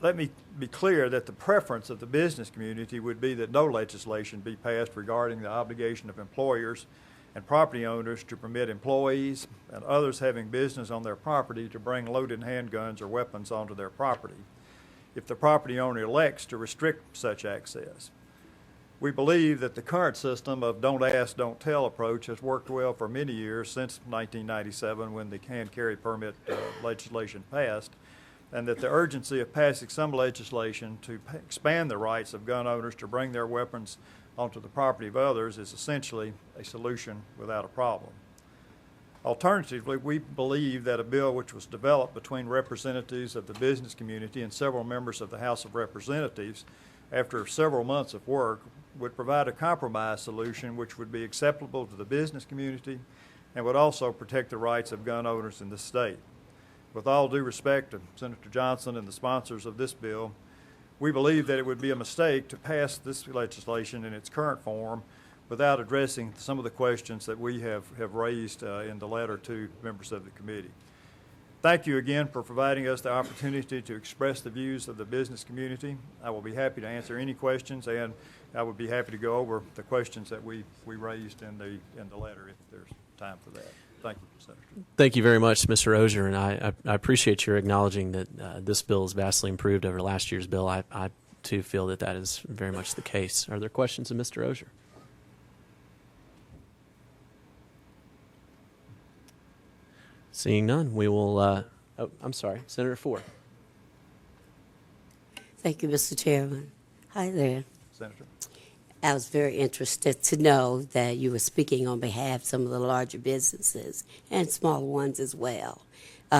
let me be clear that the preference of the business community would be that no legislation be passed regarding the obligation of employers and property owners to permit employees and others having business on their property to bring loaded handguns or weapons onto their property if the property owner elects to restrict such access. We believe that the current system of don't ask, don't tell approach has worked well for many years since 1997 when the hand carry permit legislation passed, and that the urgency of passing some legislation to expand the rights of gun owners to bring their weapons onto the property of others is essentially a solution without a problem. Alternatively, we believe that a bill which was developed between representatives of the business community and several members of the House of Representatives after several months of work would provide a compromise solution which would be acceptable to the business community and would also protect the rights of gun owners in the state. With all due respect to Senator Johnson and the sponsors of this bill, we believe that it would be a mistake to pass this legislation in its current form without addressing some of the questions that we have raised in the letter to members of the committee. Thank you again for providing us the opportunity to express the views of the business community. I will be happy to answer any questions, and I would be happy to go over the questions that we raised in the letter if there's time for that. Thank you, Senator. Thank you very much, Mr. Ozier, and I appreciate your acknowledging that this bill is vastly improved over last year's bill. I too feel that that is very much the case. Are there questions of Mr. Ozier? Seeing none, we will, oh, I'm sorry, Senator Ford. Thank you, Mr. Chairman. Hi there. Senator. I was very interested to know that you were speaking on behalf of some of the larger businesses and smaller ones as well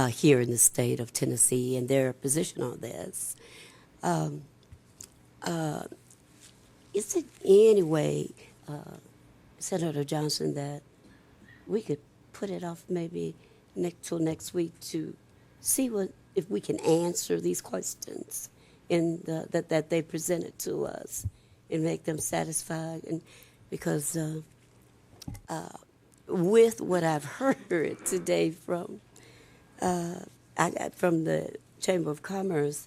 here in the state of Tennessee and their position on this. Is it any way, Senator Johnson, that we could put it off maybe till next week to see if we can answer these questions that they presented to us and make them satisfied? And because with what I've heard today from the Chamber of Commerce,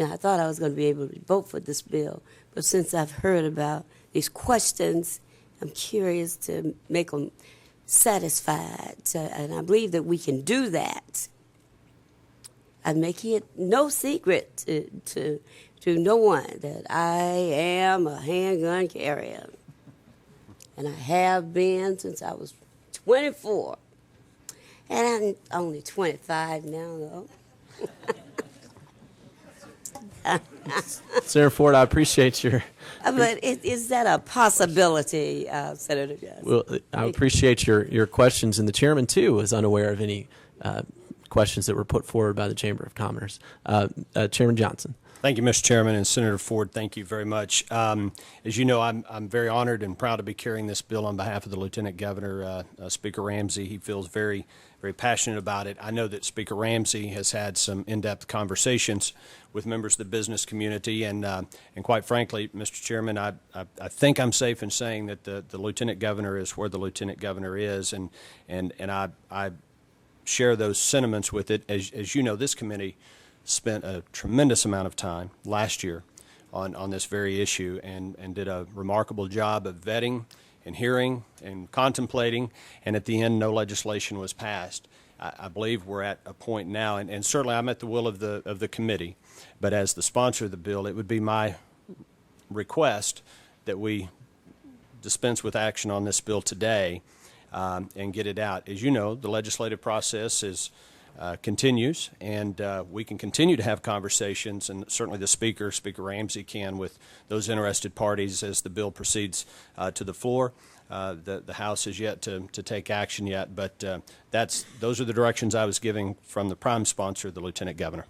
I thought I was going to be able to vote for this bill, but since I've heard about these questions, I'm curious to make them satisfied, and I believe that we can do that. I'm making it no secret to no one that I am a handgun carrier, and I have been since I was 24, and I'm only 25 now, though. Senator Ford, I appreciate your... But is that a possibility, Senator Johnson? Well, I appreciate your questions, and the chairman, too, was unaware of any questions that were put forward by the Chamber of Commerce. Chairman Johnson. Thank you, Mr. Chairman, and Senator Ford, thank you very much. As you know, I'm very honored and proud to be carrying this bill on behalf of the Lieutenant Governor, Speaker Ramsey. He feels very, very passionate about it. I know that Speaker Ramsey has had some in-depth conversations with members of the business community, and quite frankly, Mr. Chairman, I think I'm safe in saying that the Lieutenant Governor is where the Lieutenant Governor is, and I share those sentiments with it. As you know, this committee spent a tremendous amount of time last year on this very issue and did a remarkable job of vetting and hearing and contemplating, and at the end no legislation was passed. I believe we're at a point now, and certainly I'm at the will of the committee, but as the sponsor of the bill, it would be my request that we dispense with action on this bill today and get it out. As you know, the legislative process continues, and we can continue to have conversations, and certainly the Speaker Ramsey can, with those interested parties as the bill proceeds to the floor. The House has yet to take action yet, but those are the directions I was giving from the prime sponsor, the Lieutenant Governor.